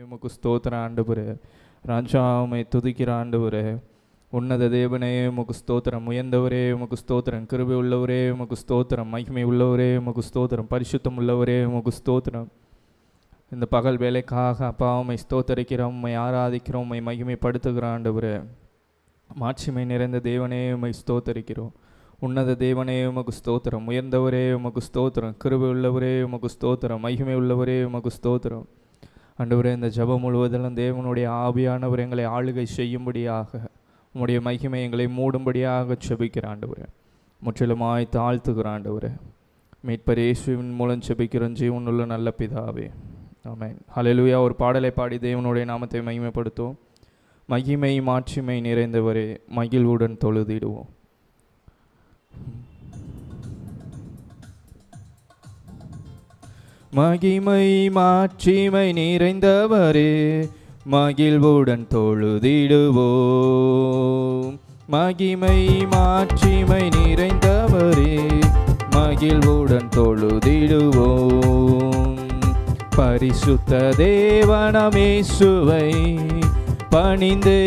உமக்கு ஸ்தோத்திரம் ஆண்டவரே. ராஜா உம்மை துதிக்கிற ஆண்டவரே. உன்னத தேவனே உமக்கு ஸ்தோத்திரம். உயர்ந்தவரே உமக்கு ஸ்தோத்திரம். கிருபை உள்ளவரே உமக்கு ஸ்தோத்திரம். மகிமை உள்ளவரே உமக்கு ஸ்தோத்திரம். பரிசுத்தம் உள்ளவரே உமக்கு ஸ்தோத்திரம். இந்த பகல் வேலைக்காக அப்பா உம்மை ஸ்தோத்தரிக்கிறோம், உம்மை ஆராதிக்கிறோம், உம்மை மகிமைப்படுத்துகிற ஆண்டவரே. மாட்சிமை நிறைந்த தேவனே உம்மை ஸ்தோத்தரிக்கிறோம். உன்னத தேவனே உமக்கு ஸ்தோத்திரம். உயர்ந்தவரே உமக்கு ஸ்தோத்திரம். கிருபை உள்ளவரே உமக்கு ஸ்தோத்திரம். மகிமை உள்ளவரே உமக்கு ஸ்தோத்திரம். ஆண்டவரே, இந்த ஜெபம் முழுவதிலும் தேவனுடைய ஆவியானவர் எங்களை ஆளுகை செய்யும்படியாக, உம்முடைய மகிமை எங்களை மூடும்படியாக செபிக்கிற ஆண்டவரே. முற்றிலுமாய் தாழ்த்துகிற ஆண்டவரே. மீட்பர் இயேசுவின் மூலம் செபிக்கிறோம் ஜீவனுள்ள நல்ல பிதாவே, ஆமென். ஹல்லேலூயா. ஒரு பாடலை பாடி தேவனுடைய நாமத்தை மகிமைப்படுத்துவோம். மகிமை மாட்சிமை நிறைந்தவரே, மகிழ்வுடன் தொழுதிடுவோம். மகிமை மாட்சிமை நிறைந்தவரே, மகிழ்வுடன் தொழுதிடுவோம். மகிமை மாட்சிமை நிறைந்தவரே, மகிழ்வுடன் தொழுதிடுவோம். பரிசுத்த தேவனாம் இயேசுவை பணிந்தே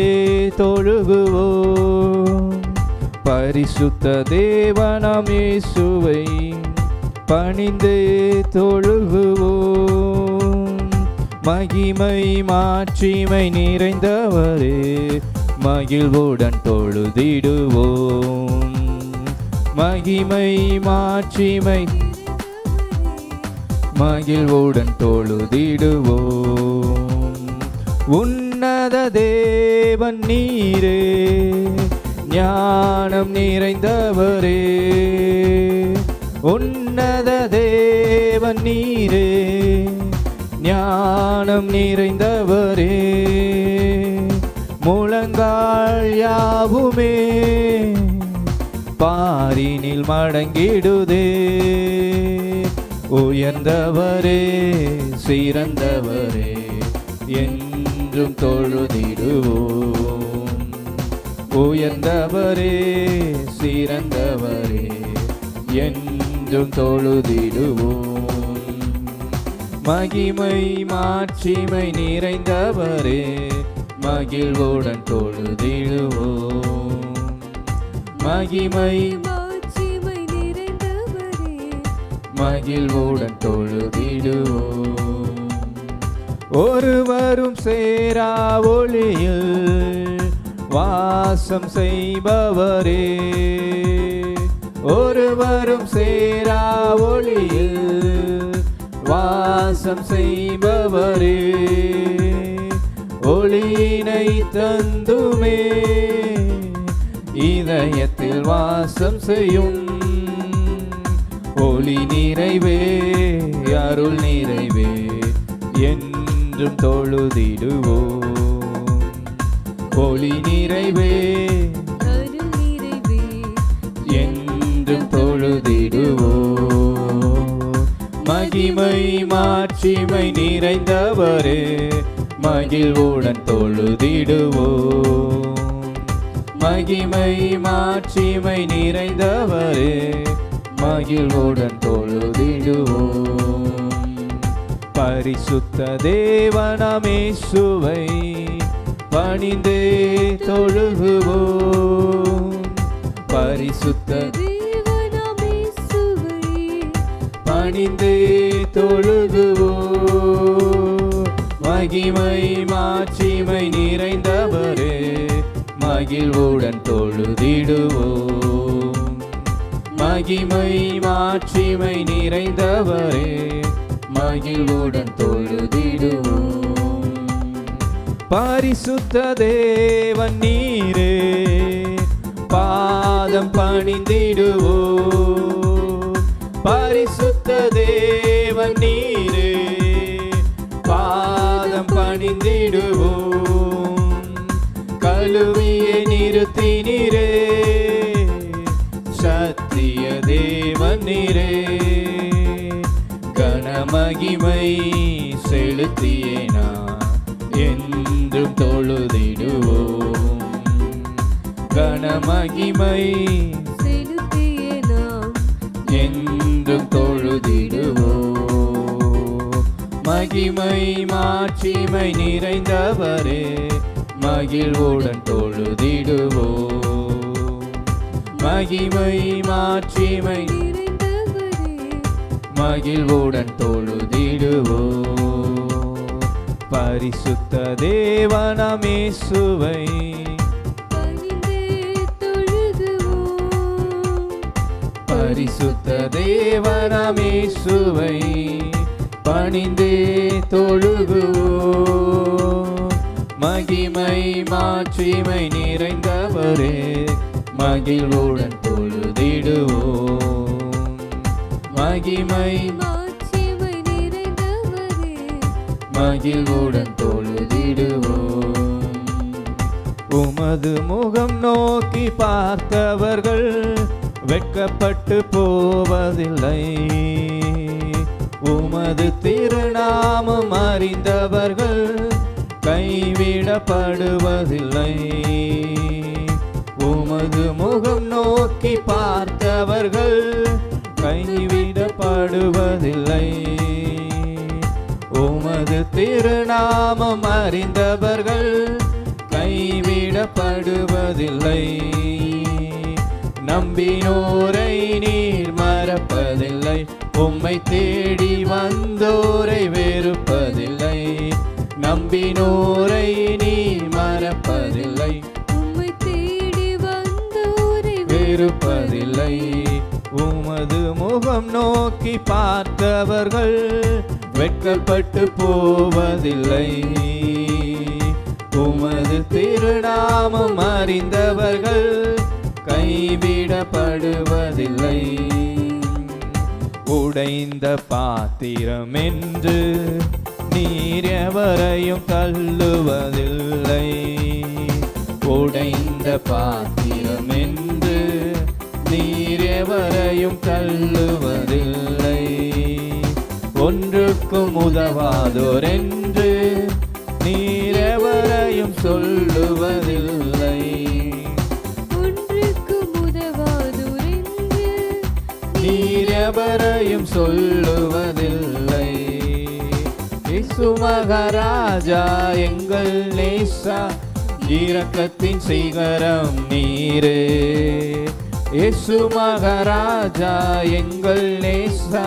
தொழுகுவோம். பரிசுத்த தேவனாம் இயேசுவை பணிந்தே தொழுகுவோம். மகிமை மாட்சிமை நிறைந்தவரே, மகிழ்வுடன் தொழுதிடுவோம். மகிமை மாட்சிமை மகிழ்வுடன் தொழுதிடுவோம். உன்னத தேவன் நீரே, ஞானம் நிறைந்தவரே. உன்னத தேவன் நீரே, ஞானம் நிறைந்தவரே. முழங்கால் யாவுமே பாரினில் மடங்கிடுதே. உயர்ந்தவரே சிறந்தவரே, என்றும் தொழுதிடுவோம். உயர்ந்தவரே சிறந்தவரே, என்றும் தொழுதிடுவோம். மகிமை மாட்சிமை நிறைந்தவரே, மகிழ்வுடன் தொழுதிடுவோம். மகிமை மாட்சிமை நிறைந்தவரே, மகிழ்வுடன் தொழுதிடுவோம். ஒருவரும் சேரா ஒளியில் வாசம் செய்பவரே. ஒருவரும் சேரா ஒளியில் வாசம் செய்பவரே. ஒளியினை தந்துமே இதயத்தில் வாசம் செய்யும். ஒளி நிறைவே அருள் நிறைவே, என்றும் தொழுதிடுவோம். ஒளி நிறைவே அருள் நிறைவே, என்றும் தொழுதிடுவோம். மகிமை மாட்சிமை நிறைந்தவரே, மகிழ்வுடன் தொழுதிடுவோம். மகிமை மாட்சிமை நிறைந்தவரே, மகிழ்வுடன் தொழுதிடுவோம். பரிசுத்த தேவனாம் இயேசுவை பணிந்தே தொழுகுவோம். பரிசுத்த தேவனாம் இயேசுவை பணிந்தே தொழுகுவோம். மகிமை மாட்சிமை நிறைந்தவரே, மகிழ்வுடன் தொழுதிடுவோம். மகிமை மாட்சிமை நிறைந்தவரே, மகிழ்வுடன் தொழுதிடுவோம். பரிசுத்த தேவன் நீரே, பாதம் பணிந்திடுவோம். பரிசுத்த தேவன் நீரே, பாதம் பணிந்திடுவோம். கழுவியை நிறுத்தினீரே, சத்திய தேவன் நீரே. கனமகிமை செலுத்தியே நான் என்றும் தொழுதிடுவோம். கனமகிமை செலுத்தியே நாம் என்றும் தொழுதிடுவோம். மகிமை மாட்சிமை நிறைந்தவரே மகிழ்வுடன் தொழுதிடுவோம். மகிமை மாட்சிமை மகிழ்வுடன் தொழுதிடுவோம். பரிசுத்த தேவனாம் இயேசுவை பரிசுத்த தேவனாம் இயேசுவை பணிந்தே தொழுகுவோம். மகிமை மாட்சிமை நிறைந்தவரே மகிழ்வுடன் தொழுதிடுவோம். மகிமை மாட்சிமை நிறைந்தவரே மகிழ்வுடன் தொழுதிடுவோம். உமது முகம் நோக்கி பார்த்தவர்கள் வெட்கப்பட்டு போவதில்லை. உமது திருநாமம் அறிந்தவர்கள் கைவிடப்படுவதில்லை. உமது முகம் நோக்கி பார்த்தவர்கள் கைவிடப்படுவதில்லை. உமது திருநாமம் அறிந்தவர்கள் கைவிடப்படுவதில்லை. நம்பினோரை நீர் மறப்பதில்லை. உம்மை தேடி வந்தோரை வெறுப்பதில்லை. நம்பினோரை நீர் மறப்பதில்லை. உம்மை தேடி வந்தோரை வெறுப்பதில்லை. உமது முகம் நோக்கி பார்த்தவர்கள் வெட்கப்பட்டு போவதில்லை. உமது திருநாமம் அறிந்தவர்கள் கைவிடப்படுவதில்லை. உடைந்த பாத்திரம் என்று நீர் எவரையும் தள்ளுவதில்லை. உடைந்த பாத்திரம் என்று நீர் எவரையும் தள்ளுவதில்லை. ஒன்றுக்கும் உதவாதோர் என்று நீர் எவரையும் சொல்லுவதில்லை. நீர் எவரையும் சொல்லுவதில்லை. இயேசு மகாராஜா எங்கள் நேசா இரக்கத்தின் சிகரம் நீரே. இயேசு மகாராஜா எங்கள் நேசா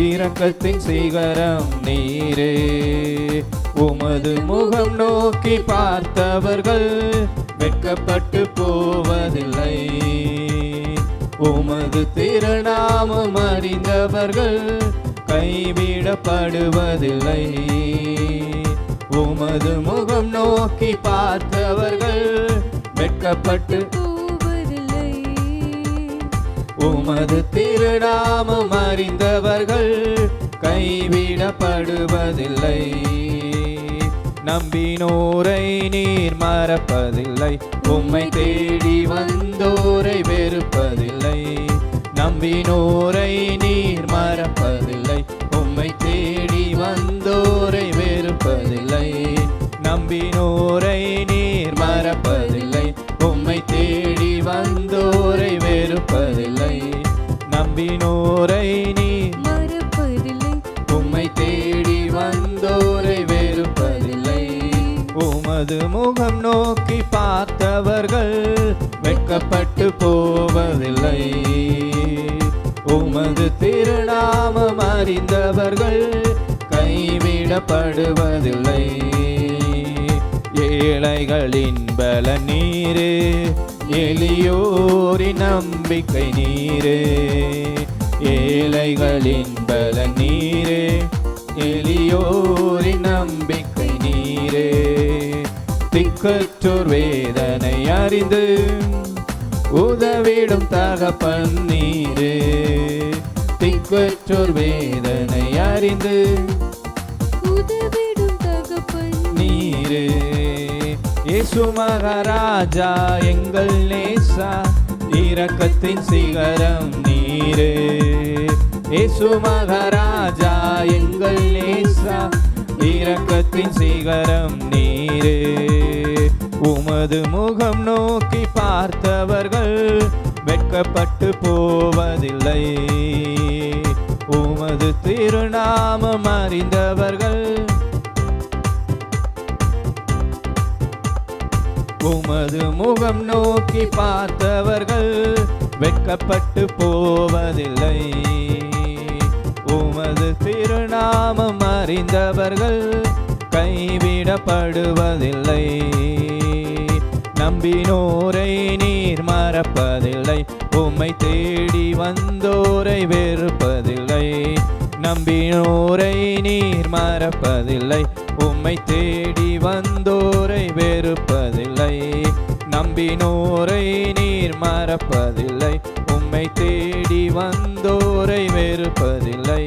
இரக்கத்தின் சிகரம் நீரே. உமது முகம் நோக்கி பார்த்தவர்கள் வெட்கப்பட்டு போவதில்லை. உமது திருநாமம் அறிந்தவர்கள் கைவிடப்படுவதில்லை. உமது முகம் நோக்கி பார்த்தவர்கள் வெட்கப்பட்டு போவதில்லை. உமது திருநாமம் அறிந்தவர்கள் கைவிடப்படுவதில்லை. நம்பினோரை நீர் மறப்பதில்லை. உம்மை தேடி வந்தோரை வெறுப்பதில்லை. நம்பினோரை நீர் மறப்பதில்லை. உம்மை தேடி வந்தோரை வெறுப்பதில்லை. நம்பினோரை நீர் மறப்பதில்லை. உம்மை தேடி வந்தோரை வெறுப்பதில்லை. நம்பினோரை நீர் மறப்பதில்லை. உம்மை தேடி வந்தோரை வெறுப்பதில்லை. உமது முகம் நோக்கி பார்த்தவர்கள் வெட்கப்பட்டு போவதில்லை. உமது திருநாமம் அறிந்தவர்கள் கைவிடப்படுவதில்லை. ஏழைகளின் பல நீரே எளியோரின் நம்பிக்கை நீரே. ஏழைகளின் பல நீரே எளியோரின் நம்பிக்கை நீரே. திக்கற்றோர் வேதனை அறிந்து உதவிடும் தகப்பன் நீரே. திக்கற்றோர் வேதனை அறிந்து உதவிடும் தகப்பன் நீரே. இயேசு மகாராஜா எங்கள் நேசா இரக்கத்தின் சிகரம் நீரே. இயேசு மகாராஜா எங்கள் நேசா இரக்கத்தின் சிகரம் நீரே. உமது முகம் நோக்கி பார்த்தவர்கள் வெட்கப்பட்டு போவதில்லை. உமது உமது திருநாமம் அறிந்தவர்கள் உமது முகம் நோக்கி பார்த்தவர்கள் வெட்கப்பட்டு போவதில்லை. உமது திருநாமம் அறிந்தவர்கள் கைவிடப்படுவதில்லை. நம்பினோரை நீர் மறப்பதில்லை. உம்மை தேடி வந்தோரை வெறுப்பதில்லை. நம்பினோரை நீர் மறப்பதில்லை. உம்மை தேடி வந்தோரை வெறுப்பதில்லை. நம்பினோரை நீர் மறப்பதில்லை. உம்மை தேடி வந்தோரை வெறுப்பதில்லை.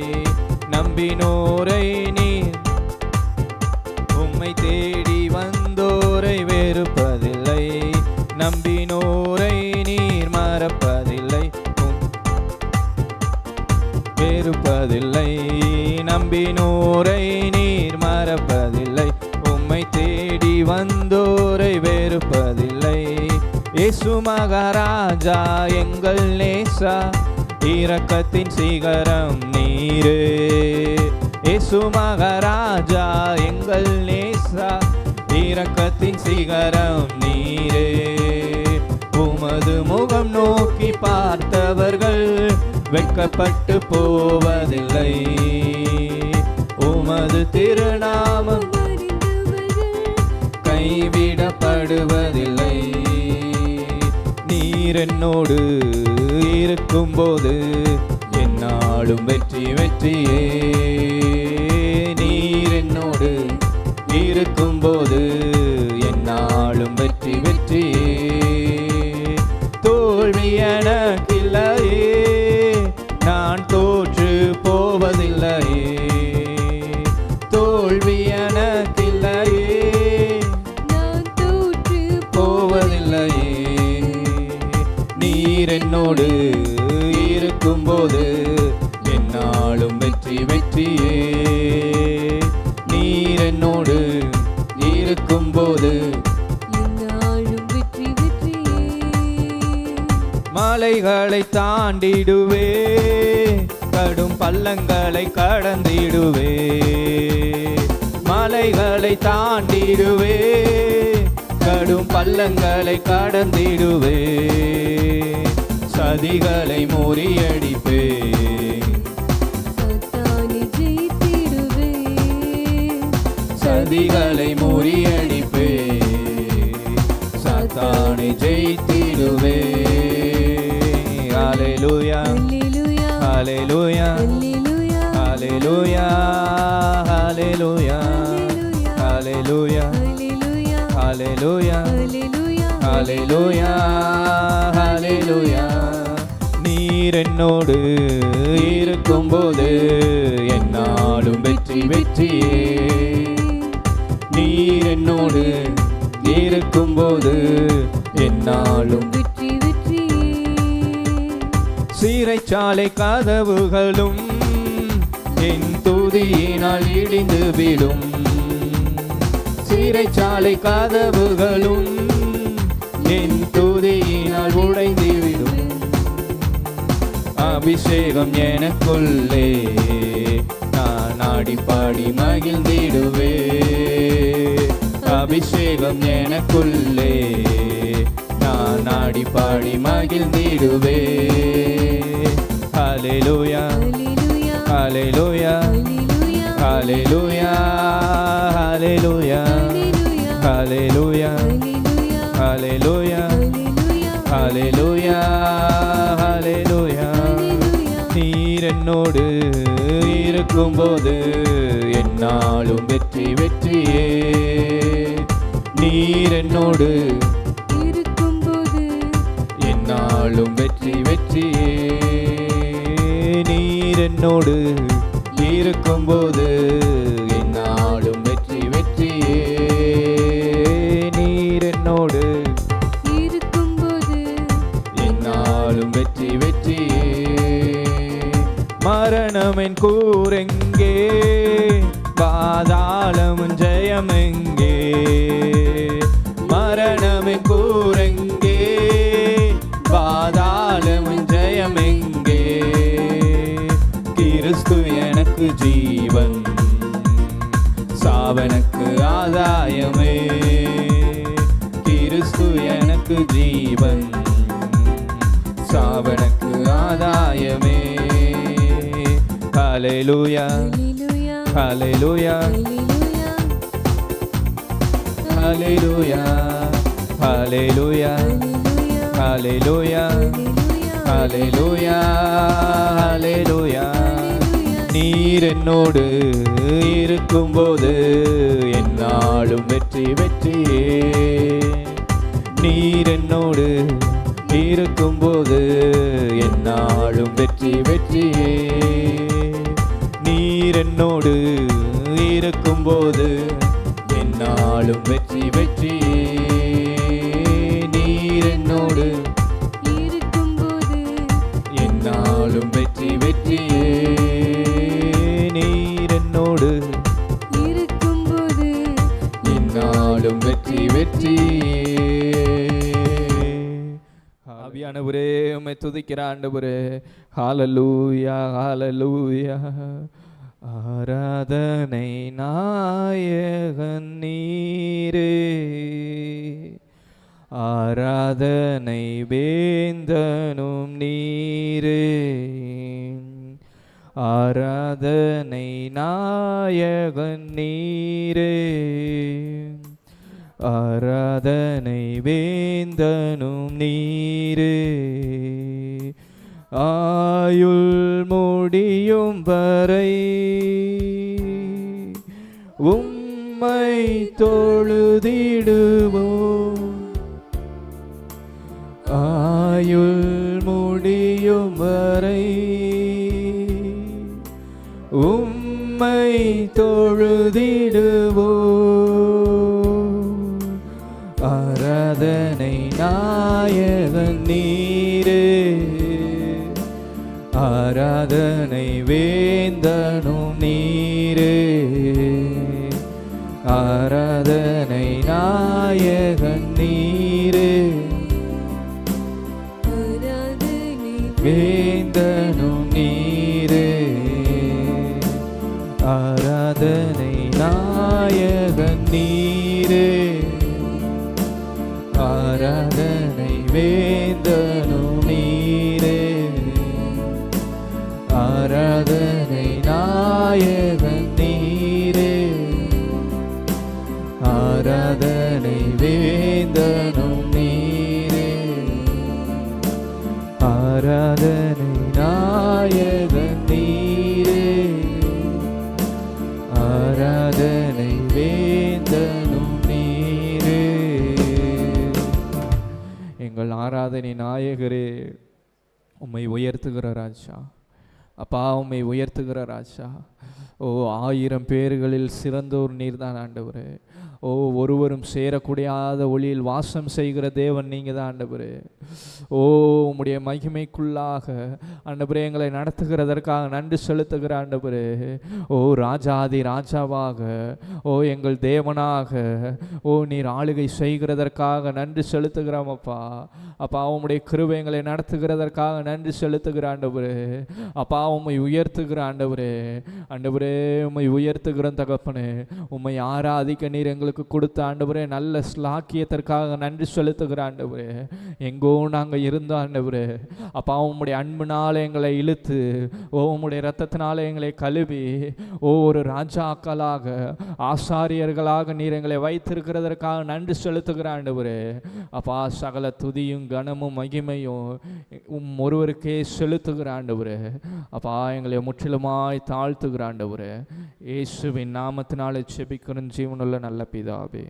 நம்பினோரை நீர் உம்மை தேடி வந்தோரை வெறுப்பதில்லை. நம்பினோரை நீர் மறப்பதில்லை. வெறுப்பதில்லை. நம்பினோரை நீர் மறப்பதில்லை. உம்மை தேடி வந்தோரை வெறுப்பதில்லை. இயேசு மகாராஜா எங்கள் நேசா, இரக்கத்தின் சிகரம் நீரே. இயேசு மகாராஜா எங்கள் நேசா, இரக்கத்தின் சிகரம் நீரே. உமது முகம் நோக்கி பார்த்தவர்கள் வெட்கப்பட்டு போவதில்லை. உமது திருநாமம் கைவிடப்படுவதில்லை. நீர் என்னோடு இருக்கும்போது என்னாலும் வெற்றி வெற்றியே. நீர் என்னோடு இருக்கும்போது என்னாலும் வெற்றி வெற்றியே. தோல்வி எனக்கில்லையே, நான் தோற்று போவதில்லையே. தோல்வி எனக்கில்லையே, நான் தோற்று போவதில்லையே. நீர் என்னோடு இருக்கும்போது என்னாலும் வெற்றி வெற்றியே. நீர் என்னோடு இருக்கும்போது என்னாலும் வெற்றி வெற்றியே. மலைகளை தாண்டிடுவே, கடும் பள்ளங்களை கடந்திடுவே. மலைகளை தாண்டிடுவே, கடும் பள்ளங்களை கடந்திடுவே. சதிகளை முறியடிப்பே, சாத்தானை ஜெயித்திடுவே. சதிகளை முறியடிப்பே. சாத்தானை ஜெயித்திடுவே. ஹல்லேலூயா அல்லேலூயா ஹல்லேலூயா அல்லேலூயா ஹல்லேலூயா ஹல்லேலூயா ஹல்லேலூயா அல்லேலூயா ஹல்லேலூயா ஹல்லேலூயா ஹல்லேலூயா. நீர் என்னோடு இருக்கும்போது என்னாலும் வெற்றி வெற்றியே. நீர் என்னோடு இருக்கும்போது என்னாலும் வெற்றி வெற்றியே. சிறைச்சாலை கதவுகளும் என் துதியினால் இடிந்து விடும். சிறைச்சாலை கதவுகளும் என் துதியினால் உடைந்துவிடும். அபிஷேகம் எனக்குள்ளே, நான் ஆடி பாடி மகிழ்ந்திடுவே. அபிஷேகம் எனக்குள்ளே, நான் ஆடி பாடி மகிழ்ந்திடுவே. ஹல்லேலூயா அல்லேலூயா ஹல்லேலூயா ஹல்லேலூயா ஹல்லேலூயா ஹல்லேலூயா ஹல்லேலூயா ஹல்லேலூயா ஹல்லேலூயா. நீர் என்னோடு இருக்கும்போது என்னாலும் வெற்றி வெற்றியே. நீர் என்னோடு இருக்கும்போது என்னாலும் வெற்றி வெற்றியே. நீர் என்னோடு இருக்கும்போது என்னாலும் வெற்றி வெற்றியே. நீர் என்னோடு இருக்கும்போது என்னாலும் வெற்றி வெற்றியே. மரணம் என் கூரெங்கே, பாதாளம் ஜெயம் எங்கே. மரணம் என் கூரெங்கே, பாதாளம் ஜெயம் எங்கே. கிறிஸ்து கிறிஸ்து எனக்கு ஜீவன், சாவனுக்கு ஆதாயமே. கிறிஸ்து எனக்கு ஜீவன், சாவனுக்கு ஆதாயமே. ஹல்லேலூயா ஹல்லேலூயா ஹல்லேலூயா ஹல்லேலூயா ஹல்லேலூயா ஹல்லேலூயா ஹல்லேலூயா. நீர் என்னோடு இருக்கும்போது என்னாலும் வெற்றி வெற்றியே. நீர் என்னோடு இருக்கும்போது என்னாலும் வெற்றி வெற்றியே. நீர் என்னோடு இருக்கும்போது என்னாலும் வெற்றி வெற்றியே. நீர் என்னோடு இருக்கும்போது என்னாலும் வெற்றி வெற்றியே. நீர் என்னோடு இருக்கும்போது என்னாலும் வெற்றி வெற்றியே. ஆவியானவரே உம்மை துதிக்கிற ஆண்டவரே. ஹல்லேலூயா ஹல்லேலூயா. ஆராதனை நாயகன் நீரே, ஆராதனை வேந்தனும் நீரே. ஆராதனை நாயகன் நீரே, ஆராதனை வேந்தனும் நீரே. ஆயுள் முடியும் வரை உம்மை தொழுதிடுவோம். ஆயுள் முடியும் வரை உம்மை தொழுதிடுவோம். ஆராதனை நாயகன் நீரே, ஆராதனை வேந்தனும் நீரே. ஆராதனை நாயகன் நீரே, ஆராதனை வேந்தனும் நீரே. ஆராதனை நாயகன் நீரே, ஆராதனை வேந்தனும் நீரே. ஆராதனை நாயகன் நீரே, ஆராதனை வேந்தனும் நீரே. ஆராதனை நாயகன் நீரே, ஆராதனை வேந்தனும் நீரே. எங்கள் ஆராதனை நாயகரே, உம்மை உயர்த்துகிற ராஜா. அப்பா, உம்மை உயர்த்துகிற ராஜா. ஓ, 1000 பேர்களில் சிறந்தோர் நீர்தான் ஆண்டவரே. ஓ, ஒருவரும் சேரக்கூடாத ஒளியில் வாசம் செய்கிற தேவன் நீங்கள் தான் ஆண்டவரே. ஓ, உம்முடைய மகிமைக்குள்ளாக ஆண்டவரே எங்களை நடத்துகிறதற்காக நன்றி செலுத்துகிற ஆண்டவரே. ஓ, ராஜாதி ராஜாவாக, ஓ எங்கள் தேவனாக, ஓ நீர் ஆளுகை செய்கிறதற்காக நன்றி செலுத்துகிறோம் அப்பா. அப்பா, உம்முடைய கிருபை எங்களை நடத்துகிறதற்காக நன்றி செலுத்துகிற ஆண்டவரே. அப்பா, உம்மை உயர்த்துகிற ஆண்டவரே. ஆண்டவரே, உம்மை உயர்த்துகிற தகப்பனே. உம்மை ஆராதிக்க நீர் எங்களுக்கு கொடுத்த ஆண்டவரே நல்ல ஸ்லாக்கியத்திற்காக நன்றி செலுத்துகிற ஆண்டவரே. எங்கோ நாங்கள் இருந்தோம் ஆண்டவரே. அப்பா, உம்முடைய அன்பினால் எங்களை இழுத்து, ஓ உம்முடைய இரத்தத்தினால எங்களை கழுவி, ஓ ஒரு ராஜாக்களாக ஆசாரியர்களாக நீர் எங்களை வைத்திருக்கிறதற்காக நன்றி செலுத்துகிற ஆண்டவரே. அப்பா, சகல துதியும் கனமும் மகிமையும் ஒருவருக்கே செலுத்துகிற ஆண்டவரே. அப்பா, எங்களை முற்றிலுமாய் தாழ்த்துகிற ஆண்டவரே. இயேசுவின் நாமத்தினாலே செபிக்கிறோம் ஜீவனுள்ள நல்ல பிதாவே,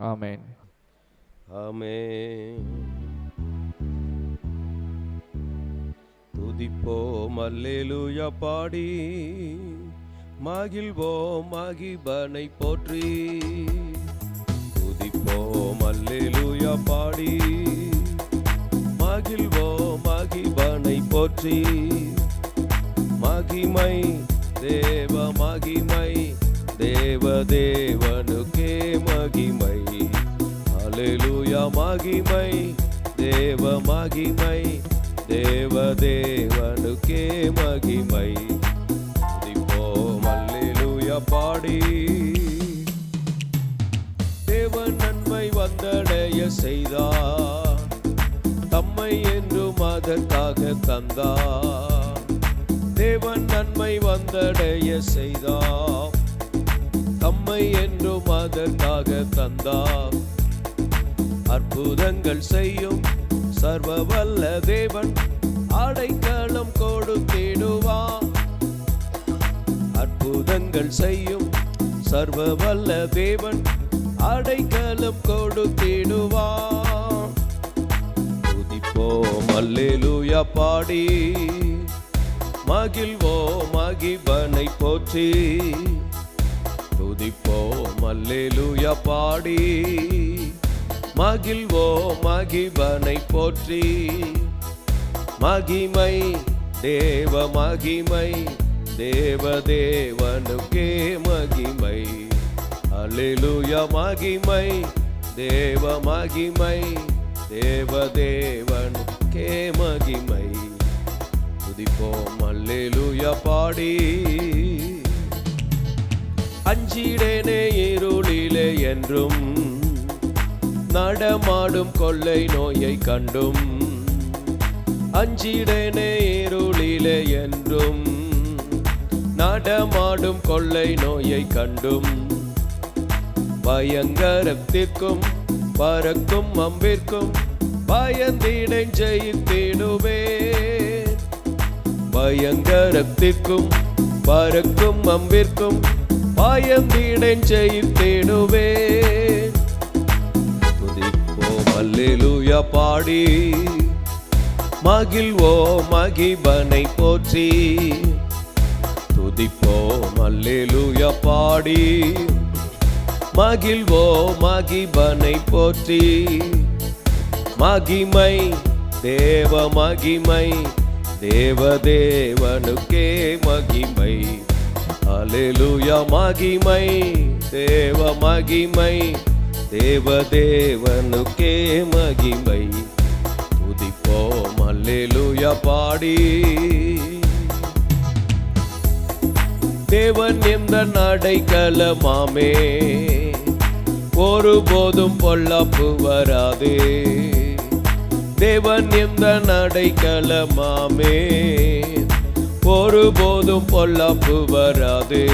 ஆமென். ஆமென். துதிப்போம் அல்லேலூயா பாடி, மகிழ்வோம் மகிபனை போற்றி. துதிப்போம் அல்லேலூயா பாடி, மகிழ்வோம் மகிபனை போற்றி. மகிமை தேவ மகிமை, தேவ தேவனுக்கே மகிமை. அல்லேலூயா மகிமை தேவ மகிமை, தேவ தேவனுக்கே மகிமை. தந்தார். தேவன் நன்மை வந்தடைய செய்தார். தம்மை என்றும் அதற்காக தந்தார். அற்புதங்கள் செய்யும் சர்வ வல்ல தேவன் அடைக்கலம் கொடுத்திடுவார். அற்புதங்கள் செய்யும் சர்வ வல்ல தேவன் அடைக்கலம் கொடுத்திடுவார். துதிப்போம் அல்லேலூயா பாடி, மகிழ்வோம் மகிபனை போற்றி. துதிப்போம் அல்லேலூயா பாடி, மகிழ்வோம் மகிபனை போற்றி. மகிமை தேவ மகிமை, தேவ தேவனுக்கே மகிமை. அல்லேலூயா மகிமை தேவ மகிமை, தேவ தேவனுக்கே மகிமை. துதிப்போம் அல்லேலூயா பாடி. அஞ்சிடேனே இருளிலே என்றும், நடமாடும் கொள்ளை நோயை கண்டும். அஞ்சிடேனே இருளிலே என்றும், நடமாடும் கொள்ளை நோயை கண்டும். பயங்கரத்திற்கும் பறக்கும் அம்பிற்கும் பயந்திடேன் ஜெயித்திடுவேன். பயங்கரத்திற்கும் பறக்கும் அம்பிற்கும் பயந்திடேன் ஜெயித்திடுவேன். துதிப்போம் அல்லேலூயா பாடி, மகிழ்வோம் மகிபனை போற்றி. துதிப்போம் அல்லேலூயா பாடி, மகிழ்வோம் மகிபனை போற்றி. மகிமை தேவ மகிமை, தேவ தேவனுக்கே மகிமை. அல்லேலூயா மகிமை தேவ மகிமை, தேவ தேவனுக்கே மகிமை. துதிப்போம் அல்லேலூயா பாடி. தேவன் எந்த அடைக்கலமாமே, ஒருபோதும் பொல்லாப்பு வராதே. தேவன் எந்த அடைக்கலமாமே, ஒருபோதும் பொல்லாப்பு வராதே.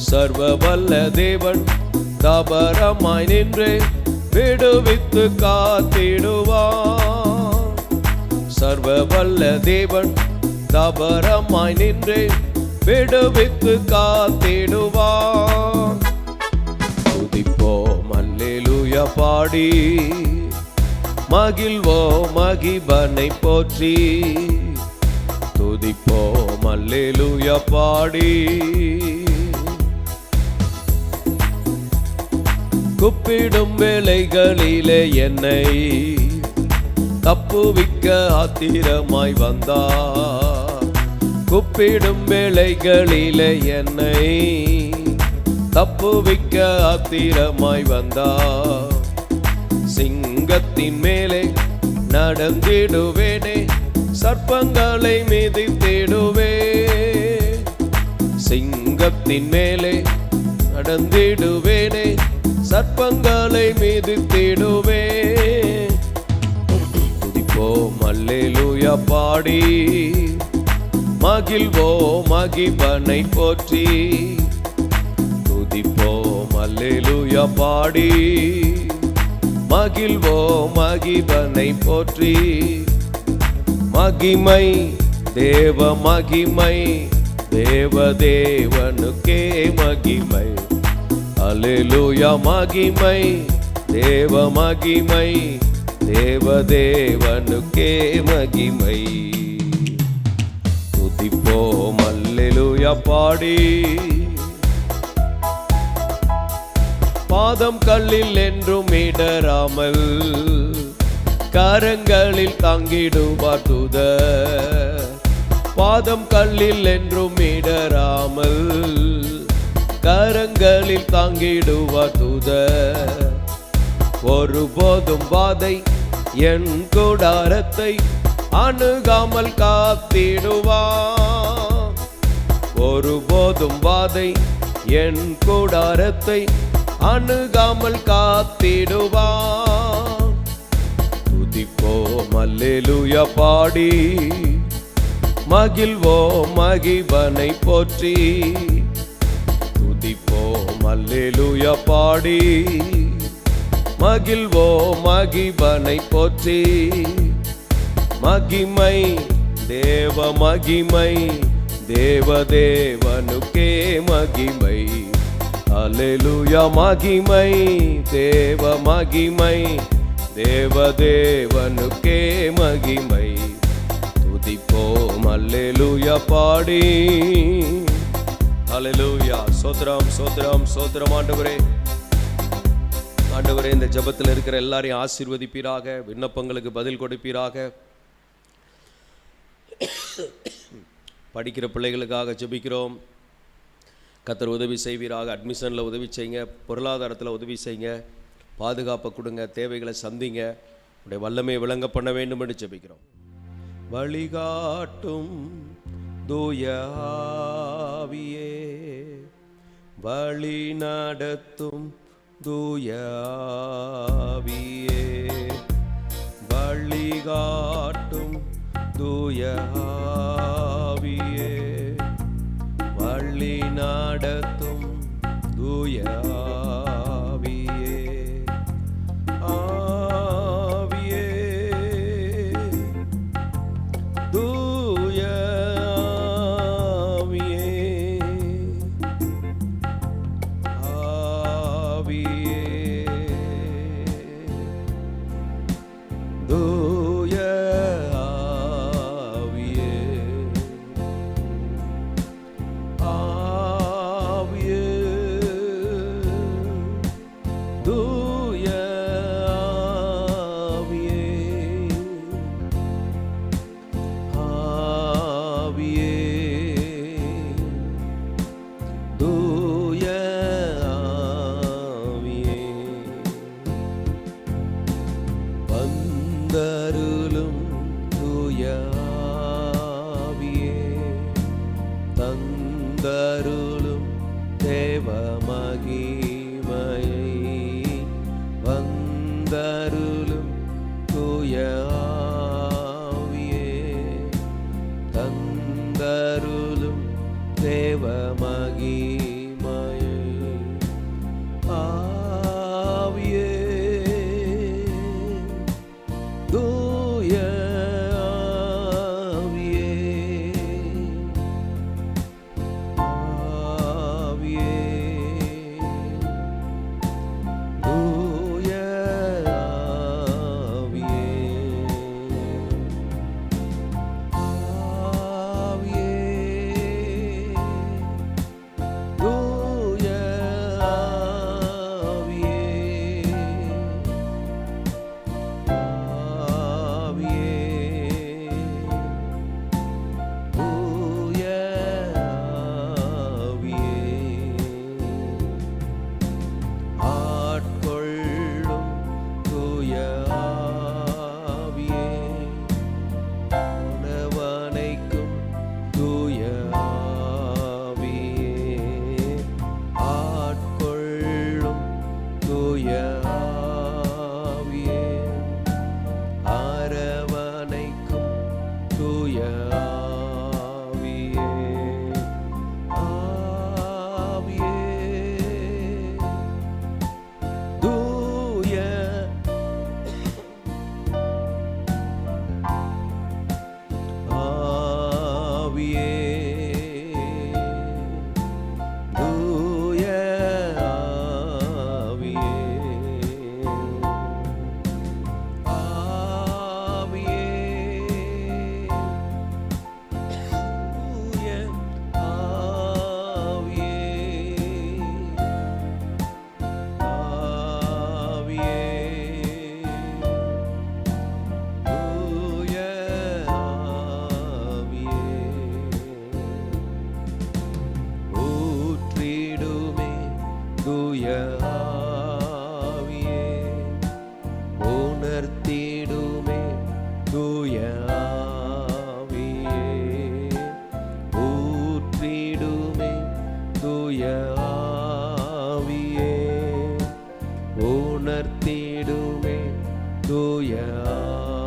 சர்வ வல்ல தேவன் தாபரமாய் நின்று விடுவித்து காத்திடுவார். சர்வ வல்ல தேவன் தாபரமாய் நின்று விடுவித்து காத்திடுவார். துதிப்போம் அல்லேலூயா பாடி, மகிழ்வோம் மகிபனை போற்றி. துதிப்போம் அல்லேலூயா பாடி. கூப்பிடும் வேளைகளிலே என்னை தப்புவிக்க ஆத்திரமாய் வந்தார். கூப்பிடும் வேளைகளிலே என்னை தப்புவிக்க ஆத்திரமாய் வந்தார். சிங்கத்தின் மேலே நடந்திடுவேனே, சர்ப்பங்களை மிதித்திடுவே. சிங்கத்தின் மேலே நடந்திடுவேனே, சர்ப்பங்களை மிதித்திடுவே. துதிப்போம் அல்லேலூயா பாடி, மகிழ்வோம் மகிபனை போற்றி. துதிப்போம் அல்லேலூயா பாடி, மகிழ்வோம் மகிபனை போற்றி. மகிமை தேவ மகிமை, தேவ தேவனுக்கே மகிமை. அல்லேலூயா மகிமை தேவ மகிமை, தேவ தேவனுக்கே மகிமை. துதிப்போம் அல்லேலூயா பாடி. பாதம் கல்லில் என்றும் இடராமல் கரங்களில் தாங்கிடுவார் தூதர். பாதம் கல்லில் என்றும் இடராமல் கரங்களில் தாங்கிடுவார் தூதர். ஒருபோதும் வாதை என் கூடாரத்தை அணுகாமல் காத்திடுவார். ஒருபோதும் வாதை என் கூடாரத்தை அணுகாமல் காத்திடுவார். துதிப்போம் அல்லேலூயா பாடி மகிழ்வோம் மகிபனை போற்றி. துதிப்போம் அல்லேலூயா பாடி மகிழ்வோம் மகிபனை போற்றி. மகிமை தேவ மகிமை தேவதேவனுக்கே மகிமை. அல்லேலூயா மகிமை தேவ மகிமை தேவதேவனுக்கே மகிமை. துதிப்போம் அல்லேலூயா பாடி. அல்லேலூயா. சோத்ரம் சோத்ரம் சோத்ரம். ஆண்டவரே, ஆண்டவரே, இந்த ஜெபத்தில் இருக்கிற எல்லாரையும் ஆசீர்வதிப்பீராக. விண்ணப்பங்களுக்கு பதில் கொடுப்பீராக. படிக்கிற பிள்ளைகளுக்காக ஜெபிக்கிறோம். கர்த்தர் உதவி செய்வீராக. அட்மிஷனில் உதவி செய்யுங்க, பொருளாதாரத்தில் உதவி செய்யுங்க, பாதுகாப்பை கொடுங்க, தேவைகளை சந்திங்க. உடைய வல்லமை விளங்க பண்ண வேண்டும் என்று ஜெபிக்கிறோம். வழிகாட்டும் தூய ஆவியே, வழி நடத்தும் தூய ஆவியே, வழிகாட்டும் தூய ஆவியே, வழி நடத்தும் தூய ஆவியே. ஆவியே தூய ஆவியே, ஆவியே தூய ஆவியே, ஆவியே தூய ஆவியே, ஆவியே தூய ஆவியே. வந்தருளும் தூய ஆவியே, தந்தருளும் தேவ மகிமையை. வந்தருளும் தூய ஆவியே, தந்தருளும் தேவ மகிமையை. ஆவியே தூய ஆவியே, ஆவியே தூய ஆவியே, ஆவியே தூய ஆவியே, ஆவியே தூய ஆவியே. ஆட்கொள்ளும் தூய ஆவியே, உணவனைக்கும் தூய ஆவியே, ஆட்கொள்ளும் தூய ஆவியே, அரவணைக்கும் தூய ஆவியே, ஆவியே தூய ஆவியே, தூய ஆவியே, ஆவியே தூய ஆவியே, ஆவியே தூய ஆவியே. ஊற்றிடுமே தூய ஆவியே, உணர்த்திடுமே தூய ஆவியே, ஊற்றிடுமே தூய ஆவியே, உணர்த்திடுமே தூய ஆவியே.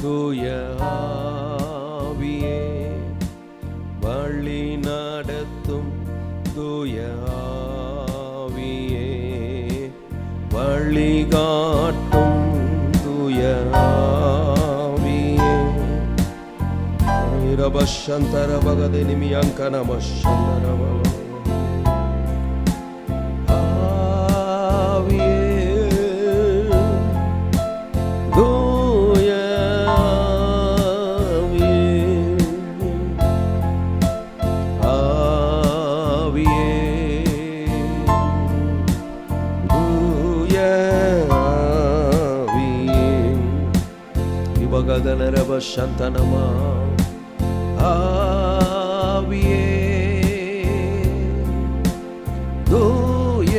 தூய ஆவியே வழி நடத்தும், தூய ஆவியே வழிகாட்டும், தூய ஆவியே ரபஷந்தர பகதே நிமியங்கனமஷந்தரவ சந்தனமா ஆவியே தூய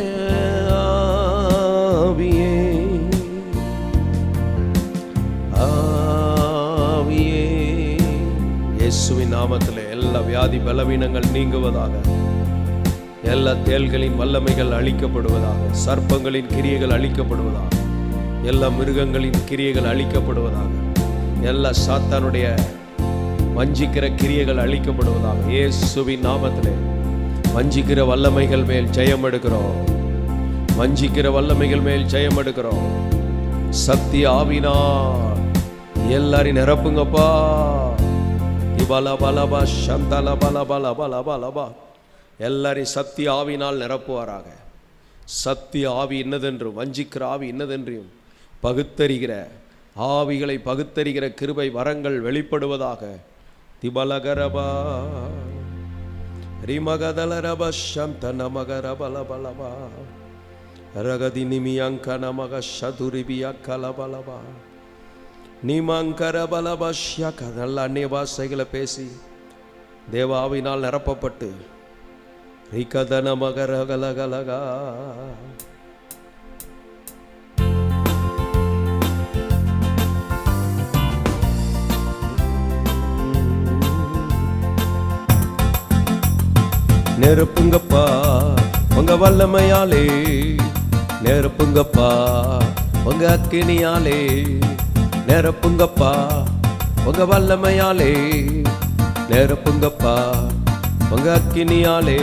ஆவியே ஆவியே இயேசுவின் நாமத்திலே எல்லா வியாதி பலவீனங்கள் நீங்குவதாக, எல்லா தேள்களின் வல்லமைகள் அழிக்கப்படுவதாக, சர்ப்பங்களின் கிரியைகள் அழிக்கப்படுவதாக, எல்லா மிருகங்களின் கிரியைகள் அழிக்கப்படுவதாக, எல்லா சாத்தானுடைய வஞ்சிக்கிற கிரியைகள் அழிக்கப்படுவதாக. இயேசுவின் நாமத்திலே வஞ்சிக்கிற வல்லமைகள் மேல் ஜெயம் எடுக்கிறோம், வஞ்சிக்கிற வல்லமைகள் மேல் ஜெயம் எடுக்கிறோம். சக்தி ஆவினால் எல்லாரையும் நிரப்புங்கப்பா. இபலபலபா சந்தலபலபலபலபலபா எல்லாரையும் சக்தி ஆவினால் நிரப்புவாராக. சக்தி ஆவி என்னதென்றும், வஞ்சிக்கிற ஆவி என்னதென்றும் பகுத்தறிகிற ஆவிகளை பகுத்தறிகிற கிருபை வரங்கள் வெளிப்படுவதாக. திபலகரபா ரிமகதலரப சந்தனமகரபலபலபா ரகதி நிமியங்கனமக சதுரிபியக்கலபலபா நிமங்கரபலபஷ்யக. நல்ல அந்நிய பாஷைகளை பேசி தேவாவினால் நிரப்பப்பட்டு ரிகதனமகரகலகலகா நெருப்புங்கப்பா உங்க வல்லமையாலே, நெருப்புங்கப்பா உங்க அக்கினியாலே, நெருப்புங்கப்பா உங்க வல்லமையாலே, நெருப்புங்கப்பா உங்க அக்கினியாலே.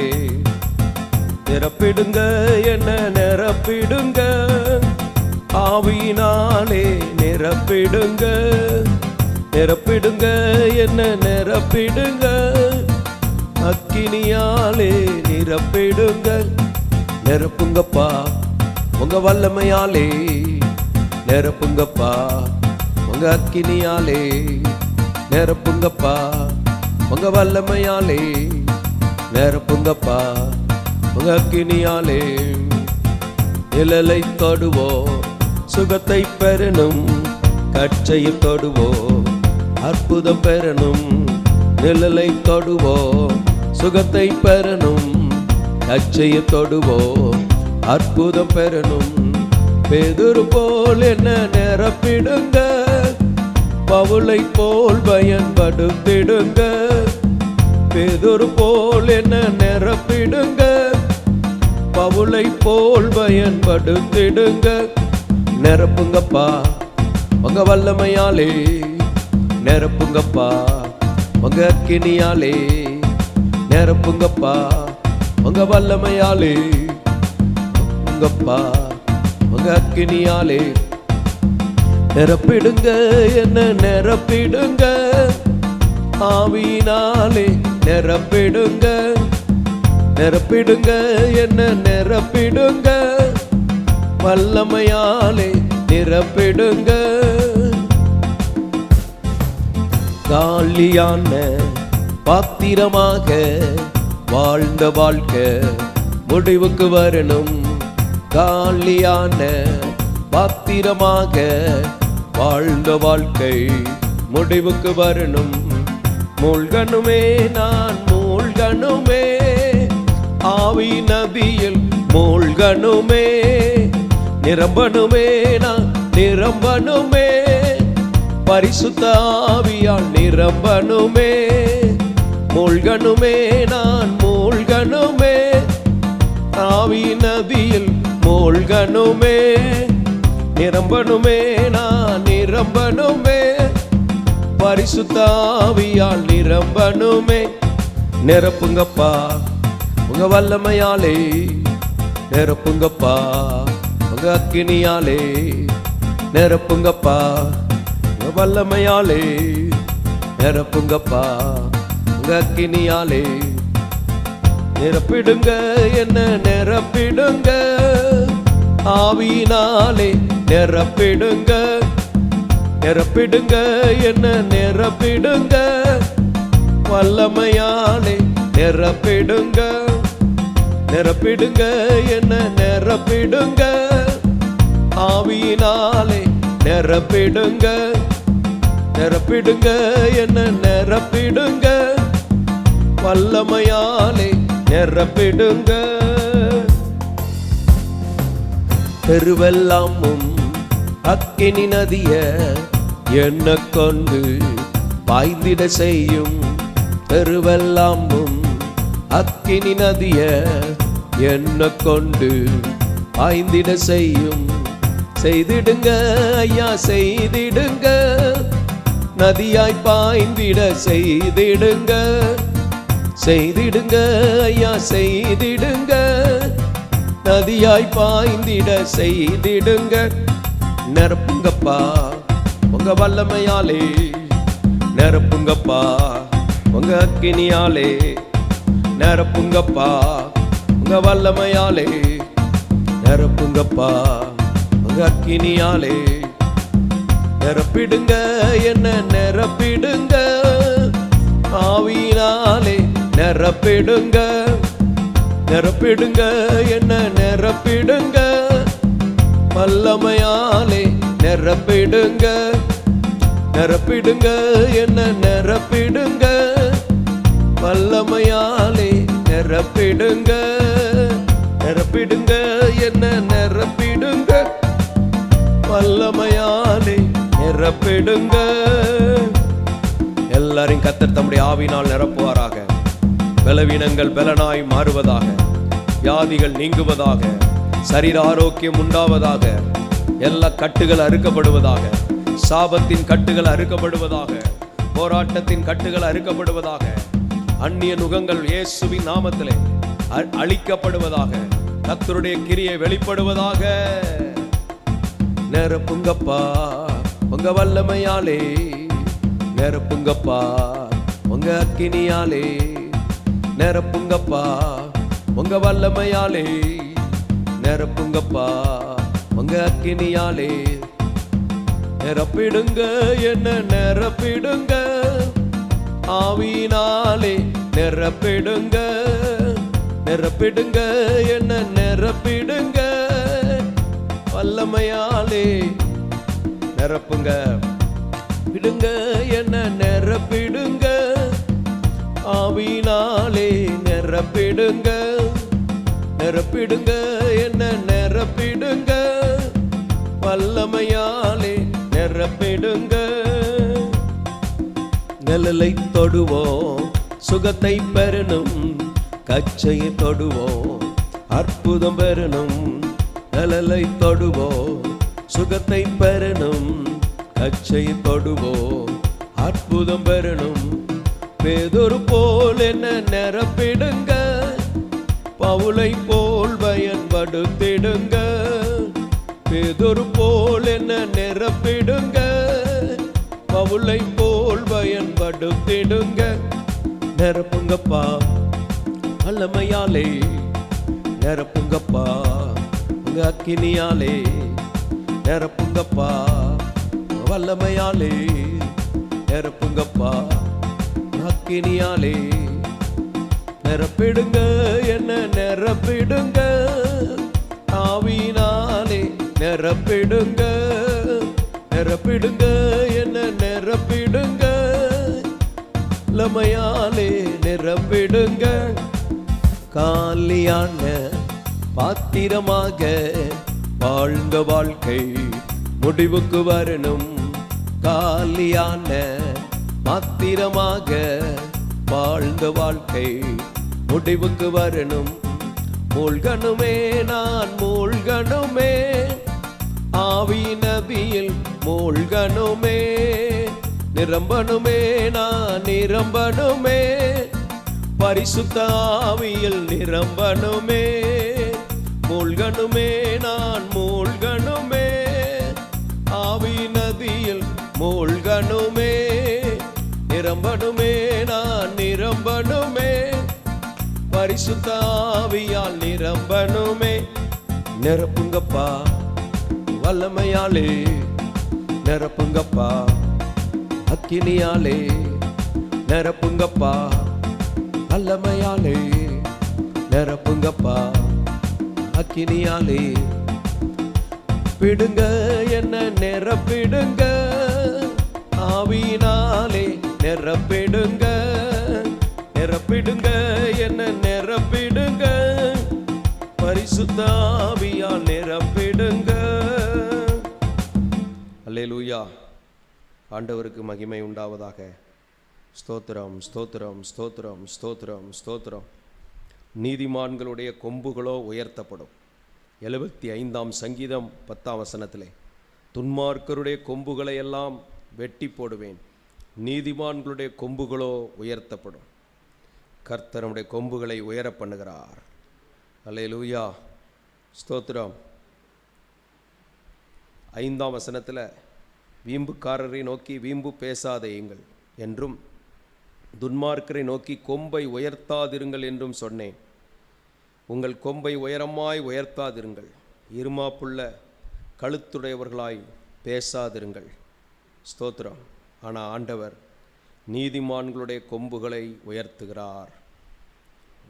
நிரப்பிடுங்க என்ன நிரப்பிடுங்க, ஆவியினாலே நிரப்பிடுங்க, நிரப்பிடுங்க என்ன நிரப்பிடுங்க, அக்கினியாலே நிரப்பிடுங்க. நிரப்புங்கப்பா உங்க வல்லமையாலே, நிரப்புங்கப்பா உங்க அக்கினியாலே, நிரப்புங்கப்பா உங்க வல்லமையாலே, நிரப்புங்கப்பா உங்க அக்கினியாலே. நிழலை தொடுவோம் சுகத்தை பெறணும், கட்சையை தொடுவோம் அற்புதம் பெறணும். நிழலை தொடுவோம் சுகத்தை பெறணும், கச்சையை தொடுவோம் அற்புதம் பெறணும். பேதுரு போல் என்ன நிரப்பிடுங்க, பவுலை போல் பயன்படுத்திடுங்க. பேதுரு போல் என்ன நிரப்பிடுங்க, பவுலை போல் பயன்படுத்திடுங்க. நிரப்புங்கப்பா உங்க வல்லமையாலே, நிரப்புங்கப்பா உங்க அக்கினியாலே, நிரப்புங்கப்பா உங்க வல்லமையாலே, உங்கப்பா உங்க அக்கினியாலே. நிரப்பிடுங்க என்ன நிரப்பிடுங்க, ஆவியினாலே நிரப்பிடுங்க, நிரப்பிடுங்க என்ன நிரப்பிடுங்க, வல்லமையாலே நிரப்பிடுங்க. காலியான பாத்திரமாக வாழ்ந்த வாழ்க்கை முடிவுக்கு வரணும், காலியான பாத்திரமாக வாழ்ந்த வாழ்க்கை முடிவுக்கு வரணும். மூழ்கணுமே நான் மூழ்கணுமே, ஆவி நதியில் மூழ்கணுமே, நிரம்பணுமே நான் நிரம்பணுமே, பரிசுத்த ஆவியால் நிரம்பணுமே. மூழ்கணுமே நான் மூழ்கணுமே, ஆவி நதியில் மூழ்கணுமே, நிரம்பணுமே நான் நிரம்பணுமே, பரிசுத்த ஆவியால் நிரம்பணுமே. நிரப்புங்கப்பா உங்க வல்லமையாலே, நிரப்புங்கப்பா உங்க அக்கினியாலே, நிரப்புங்கப்பா உங்க வல்லமையாலே, நிரப்புங்கப்பா உங்க அக்கினியாலே. நிரப்பிடுங்க என்ன நிரப்பிடுங்க, ஆவியினாலே நிரப்பிடுங்க. நிரப்பிடுங்க என்ன நிரப்பிடுங்க, வல்லமையாலே நிரப்பிடுங்க. நிரப்பிடுங்க என்ன நிரப்பிடுங்க, ஆவியினாலே நிரப்பிடுங்க. நிரப்பிடுங்க என்ன நிரப்பிடுங்க, வல்லமையாலே நிரப்பிடுங்க. தெருவெல்லாமும் அக்கினி நதிய என்ன கொண்டு பாய்ந்திட செய்யும். தெருவெல்லாமும் அக்கினி நதிய என்ன கொண்டு பாய்ந்திட செய்யும். செய்திடுங்க ஐயா செய்திடுங்க, நதியாய் பாய்ந்திட செய்திடுங்க. செய்திடுங்க ஐயா செய்திடுங்க, நதியாய் பாய்ந்திட செய்திடுங்க. நிரப்புங்கப்பா உங்க வல்லமையாலே, நிரப்புங்கப்பா உங்க அக்கினியாலே, நிரப்புங்கப்பா உங்க வல்லமையாலே, நிரப்புங்கப்பா உங்க அக்கினியாலே. நிரப்பிடுங்க என்ன நிரப்பிடுங்க, ஆவியினாலே நிரப்பிடுங்க. நிரப்பிடுங்க என்ன நிரப்பிடுங்க, வல்லமையாலே நிரப்பிடுங்க. நிரப்பிடுங்க என்ன நிரப்பிடுங்க, வல்லமையாலே நிரப்பிடுங்க. நிரப்பிடுங்க என்ன நிரப்பிடுங்க, வல்லமையாலே நிரப்பிடுங்க. எல்லாரையும் கர்த்தர் தம்முடைய ஆவியினால் நிரப்புவாராக. பலவீனங்கள் பலனாய் மாறுவதாக, வியாதிகள் நீங்குவதாக, சரீர ஆரோக்கியம் உண்டாவதாக, எல்லா கட்டுகள் அறுக்கப்படுவதாக, சாபத்தின் கட்டுகள் அறுக்கப்படுவதாக, போராட்டத்தின் கட்டுகள் அறுக்கப்படுவதாக, அந்நிய நுகங்கள் இயேசுவின் நாமத்திலே அழிக்கப்படுவதாக, கர்த்தருடைய கிரியை வெளிப்படுவதாக. நிரப்புங்கப்பா உங்க வல்லமையாலே, நிரப்புங்கப்பா உங்க அக்கினியாலே, நிரப்புங்கப்பா உங்க வல்லமையாலே, நிரப்புங்கப்பா உங்க அக்கினியாலே. நிரப்பிடுங்க என்ன நிரப்பிடுங்க, ஆவியினாலே நிரப்பிடுங்க. நிரப்பிடுங்க என்ன நிரப்பிடுங்க, வல்லமையாலே நிரப்புங்க. விடுங்க என்ன நிரப்பிடுங்க, ஆவியினாலே நிரப்பிடுங்க. நிரப்பிடுங்க என்ன நிரப்பிடுங்க, வல்லமையாலே நிரப்பிடுங்க. நிழலை தொடுவோம் சுகத்தை பெறணும், கச்சையை தொடுவோம் அற்புதம் பெறணும். நிழலை தொடுவோம் சுகத்தை பெறணும், கச்சையை தொடுவோம் அற்புதம் பெறணும். பேதுரு போல் என்ன நிரப்பிடுங்க, பவுலை போல் பயன்படுத்திடுங்க. பேதுரு போல் என்ன நிரப்பிடுங்க, பவுலை போல் பயன்படுத்திடுங்க. நிரப்புங்கப்பா வல்லமையாலே, நிரப்புங்கப்பா உங்க அக்கினியாலே, நிரப்புங்கப்பா வல்லமையாலே, நிரப்புங்கப்பா அக்கினியாலே. நிரப்பிடுங்க என்ன நிரப்பிடுங்க, ஆவியினாலே நிரப்பிடுங்க. நிரப்பிடுங்க என்ன நிரப்பிடுங்க, வல்லமையாலே நிரப்பிடுங்க. காலியான பாத்திரமாக வாழ்ந்த வாழ்க்கை முடிவுக்கு வரணும். காலியான பாத்திரமாக வாழ்ந்த வாழ்க்கை முடிவுக்கு வரணும். மூழ்கணுமே நான் மூழ்கணுமே, ஆவி நபியில் மூழ்கணுமே. நிரம்பணுமே, நான் நிரம்பணுமே, பரிசுத்த ஆவியில் நிரம்பணுமே, மூழ்கணுமே, நான் மூழ்கணுமே, ஆவி நதியில் மூழ்கணுமே, நிரம்பணுமே, நான் நிரம்பணுமே, பரிசுத்த ஆவியால் நிரம்பணுமே. நிரப்புங்கப்பா வல்லமையாலே, நிரப்புங்கப்பா அக்கினியாலே, நிரப்புங்கப்பா வல்லமையாலே, நிரப்புங்கப்பா அக்கினியாலே. பிடுங்க என்ன நிரப்பிடுங்க, ஆவியினாலே நிரப்பிடுங்க, நிரப்பிடுங்க என்ன நிரப்பிடுங்க, பரிசுத்த ஆவியால் நிரப்பிடுங்க. அல்லேலூயா. ஆண்டவருக்கு மகிமை உண்டாவதாக. ஸ்தோத்திரம், ஸ்தோத்திரம், ஸ்தோத்திரம், ஸ்தோத்திரம், ஸ்தோத்திரம். நீதிமான்களுடைய கொம்புகளோ உயர்த்தப்படும். 75ஆம் சங்கீதம் 10ஆம் வசனத்திலே, துன்மார்க்கருடைய கொம்புகளை எல்லாம் வெட்டி போடுவேன், நீதிமான்களுடைய கொம்புகளோ உயர்த்தப்படும். கர்த்தர் நம்முடைய கொம்புகளை உயர பண்ணுகிறார். அல்லேலூயா. ஸ்தோத்திரம். 5ஆம் வசனத்தில், வீம்புக்காரரை நோக்கி வீம்பு பேசாதேயுங்கள் என்றும், துன்மார்க்கரை நோக்கி கொம்பை உயர்த்தாதிருங்கள் என்றும் சொன்னேன். உங்கள் கொம்பை உயரமாய் உயர்த்தாதிருங்கள், இருமாப்புள்ள கழுத்துடையவர்களாய் பேசாதிருங்கள். ஸ்தோத்திரம். ஆனால் ஆண்டவர் நீதிமான்களுடைய கொம்புகளை உயர்த்துகிறார்.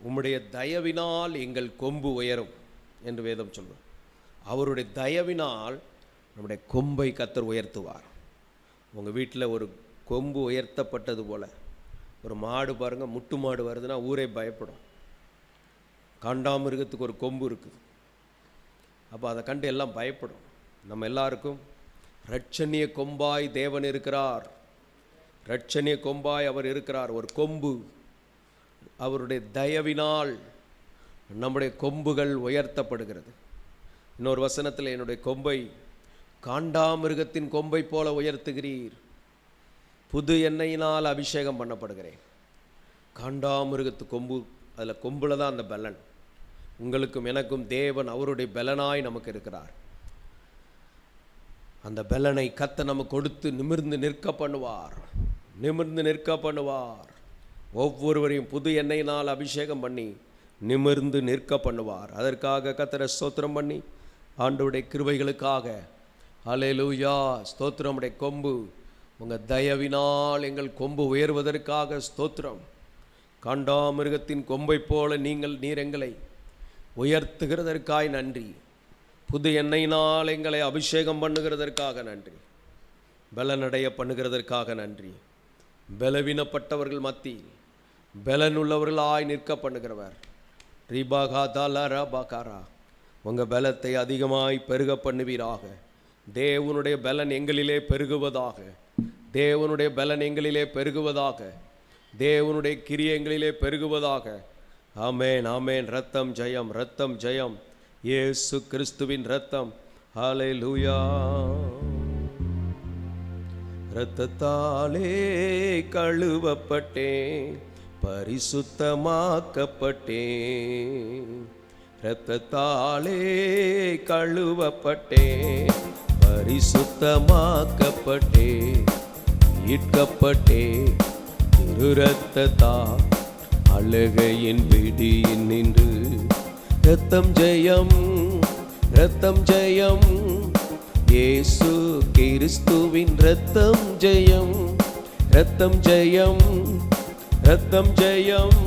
உம்முடைய தயவினால் எங்கள் கொம்பு உயரும் என்று வேதம் சொல்லும். அவருடைய தயவினால் நம்முடைய கொம்பை கர்த்தர் உயர்த்துவார். உங்கள் வீட்டில் ஒரு கொம்பு உயர்த்தப்பட்டது போல், ஒரு மாடு பாருங்கள், முட்டு மாடு வருதுன்னா ஊரே பயப்படும். காண்டாமிருகத்துக்கு ஒரு கொம்பு இருக்குது, அப்போ அதை கண்டு எல்லாம் பயப்படும். நம்ம எல்லாருக்கும் இரட்சணிய கொம்பாய் தேவன் இருக்கிறார். இரட்சணிய கொம்பாய் அவர் இருக்கிறார். ஒரு கொம்பு, அவருடைய தயவினால் நம்முடைய கொம்புகள் உயர்த்தப்படுகிறது. இன்னொரு வசனத்தில், என்னுடைய கொம்பை காண்டாமிருகத்தின் கொம்பை போல உயர்த்துகிறீர், புது எண்ணெயினால் அபிஷேகம் பண்ணப்படுகிறேன். காண்டாமிருகத்து கொம்பு, அதில் கொம்புல தான் அந்த பலன். உங்களுக்கும் எனக்கும் தேவன் அவருடைய பலனாய் நமக்கு இருக்கிறார். அந்த பலனை கர்த்தர் நமக்கு கொடுத்து நிமிர்ந்து நிற்க பண்ணுவார், நிமிர்ந்து நிற்க பண்ணுவார். ஒவ்வொருவரையும் புது எண்ணெயினால் அபிஷேகம் பண்ணி நிமிர்ந்து நிற்க பண்ணுவார். அதற்காக கர்த்தரை ஸ்தோத்திரம் பண்ணி, ஆண்டவருடைய கிருபைகளுக்காக அல்லேலூயா. ஸ்தோத்திரம். உடைய கொம்பு, உங்கள் தயவினால் எங்கள் கொம்பு உயர்வதற்காக ஸ்தோத்திரம். காண்டாமிருகத்தின் கொம்பை போல நீர் எங்களை உயர்த்துகிறதற்காய் நன்றி. புது எண்ணெயினால் எங்களை அபிஷேகம் பண்ணுகிறதற்காக நன்றி. பலனடைய பண்ணுகிறதற்காக நன்றி. பலவீனப்பட்டவர்கள் மத்தியில் பலனுள்ளவர்களாய் நிற்க பண்ணுகிறவர். ரிபாகா தாலா ரபாகாரா, உங்கள் பலத்தை அதிகமாய் பெருக பண்ணுவீராக. தேவனுடைய பலன் எங்களிலே பெருகுவதாக, தேவனுடைய பலன் எங்களிலே பெருகுவதாக, தேவனுடைய கிரியை எங்களிலே பெருகுவதாக. ஆமேன், ஆமேன். ரத்தம் ஜெயம், ரத்தம் ஜெயம். இயேசு கிறிஸ்துவின் ரத்தம். ஹல்லேலூயா. இரத்தத்தாலே கழுவப்பட்டேன், பரிசுத்தமாக்கப்பட்டேன். இரத்தத்தாலே கழுவப்பட்டேன், பரிசுத்தமாக்கப்பட்டேன், மீட்கப்பட்டேன். திரு இரத்தத்தால் அழுகையின் பிடியின் நின்று இரத்தம் ஜெயம், இரத்தம் ஜெயம். இயேசு கிறிஸ்துவின் இரத்தம் ஜெயம், இரத்தம் ஜெயம், இரத்தம் ஜெயம்.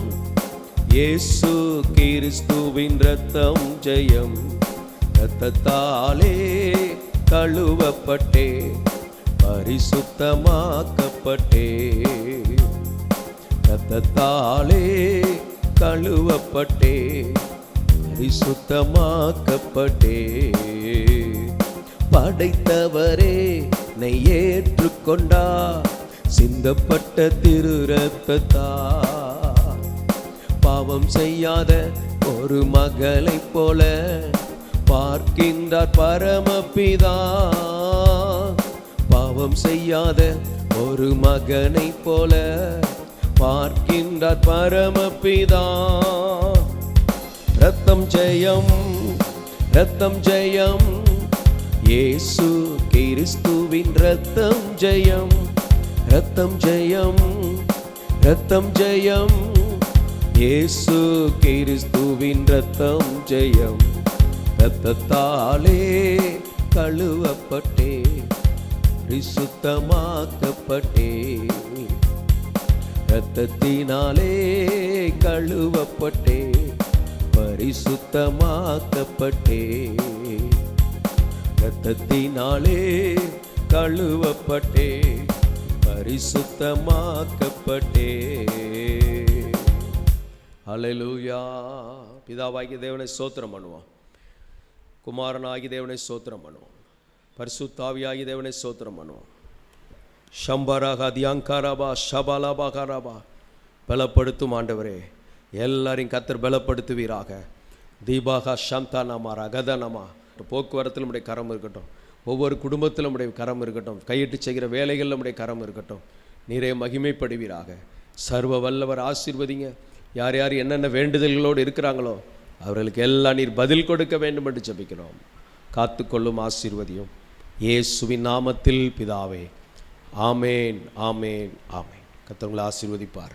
இயேசு கிறிஸ்துவின் இரத்தம் ஜெயம். இரத்தத்தாலே கழுவப்பட்டே, பரிசுத்தமாக்கப்பட்டே. இரத்தத்தாலே கழுவப்பட்டே, பரிசுத்தமாக்கப்பட்டே. படைத்தவரே என்னை ஏற்றுக்கொண்டா, சிந்தப்பட்ட திரு இரத்தத்தால் பாவம் செய்யாத ஒரு மகளைப் போல பார்க்கின்றார் பரமபிதா. பாவம் செய்யாத ஒரு மகனை போல பார்க்கின்றார் பரமபிதா. ரத்தம் ஜெயம், ரத்தம் ஜெயம், இயேசு கிறிஸ்துவின் ரத்தம் ஜெயம், ரத்தம் ஜெயம், ரத்தம் ஜெயம், இயேசு கிறிஸ்துவின் ரத்தம் ஜெயம். ரத்தத்தாலே கழுவப்பட்டே, பரிசுத்தமாக்கப்பட்டே, ரத்தத்தினாலே கழுவப்பட்டே, பரிசுத்தமாக்கப்பட்டே, ரத்தத்தினாலே கழுவப்பட்டே, பரிசுத்தமாக்கப்பட்டே. அல்லேலூயா. பிதாவாகிய தேவனை ஸ்தோத்திரம் பண்ணுவோம், குமாரனாகிய தேவனை ஸ்தோத்திரம் பண்ணுவோம், பரிசுத்தாவியாகிய தேவனை ஸ்தோத்திரம் பண்ணுவோம். ஷம்பராகா தியாங்காராபா ஷபாலாபாகாராபா. பலப்படுத்தும் ஆண்டவரே, எல்லாரையும் கர்த்தர் பலப்படுத்துவீராக. தீபாகா சந்தானமா ரகதனமா. போக்குவரத்தில் நம்முடைய கரம் இருக்கட்டும், ஒவ்வொரு குடும்பத்திலும் நம்முடைய கரம் இருக்கட்டும், கையிட்டு செய்கிற வேலைகள் நம்முடைய கரம் இருக்கட்டும். நீரே மகிமைப்படுவீராக. சர்வ வல்லவர் ஆசீர்வதிங்க. யார் யார் என்னென்ன வேண்டுதல்களோடு இருக்கிறாங்களோ அவர்களுக்கு எல்லாம் நீர் பதில் கொடுக்க வேண்டும் என்று ஜெபிக்கிறோம். காத்துக்கொள்ளும், ஆசீர்வதியும் இயேசுவின் நாமத்தில் பிதாவே. ஆமேன், ஆமேன், ஆமேன். கர்த்தர் உங்களை ஆசீர்வதிப்பார்.